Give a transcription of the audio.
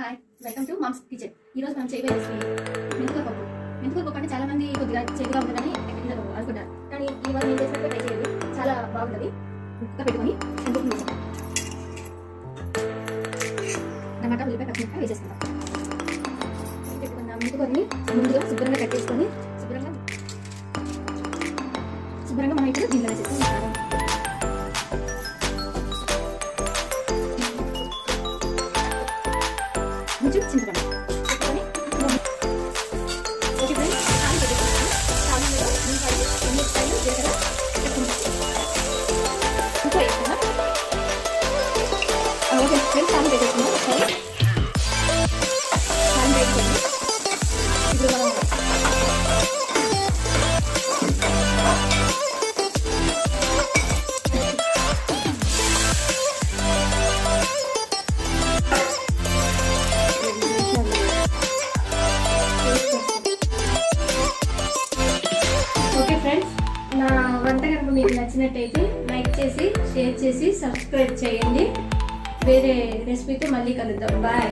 Hi, welcome to mom's kitchen. ఈరోజు మనం చేయబోయే రెసిపీ మెంతుకూర పప్పు. మెంతుకూర పప్పు అంటే చాలా మంది కొద్దిగా చేతిగా ఉంటుందని అనుకుంటారు, కానీ ఇవాళ నేను చేసినట్టు ట్రై చేయండి, చాలా బాగుంటుంది. కుక్క పెట్టుకొని మెంతుకూర టమాటా ఉల్లిపాయ పచ్చిమిరపకాయ వేసేసుకుంటాం. పెట్టుకున్న మెంతుకూరని ముందుగా శుభ్రంగా కట్ చేసుకొని శుభ్రంగా మనం ఇప్పుడు దీంట్లో వేసేసుకుంటాం. కొంచెం చింతపండు పెట్టుకొని ఓకే ఫ్రెండ్స్, తాళం పెట్టుకుంటాను. తాళంలో ఉల్లిపాయలు, ఎన్నిపాయలు, జీలకర్ర ఉప్పు వేసుకుందాం. ఓకే ఫ్రెండ్స్, తాళం పెట్టేసుకుందాం. ఒకసారి తాళం వేసుకుందాం. ఇప్పుడు మనం ఫ్రెండ్స్, నా వంట కనుక మీకు నచ్చినట్టయితే లైక్ చేసి, షేర్ చేసి, సబ్స్క్రైబ్ చేయండి. వేరే రెసిపీతో మళ్ళీ కలుద్దాం. బాయ్.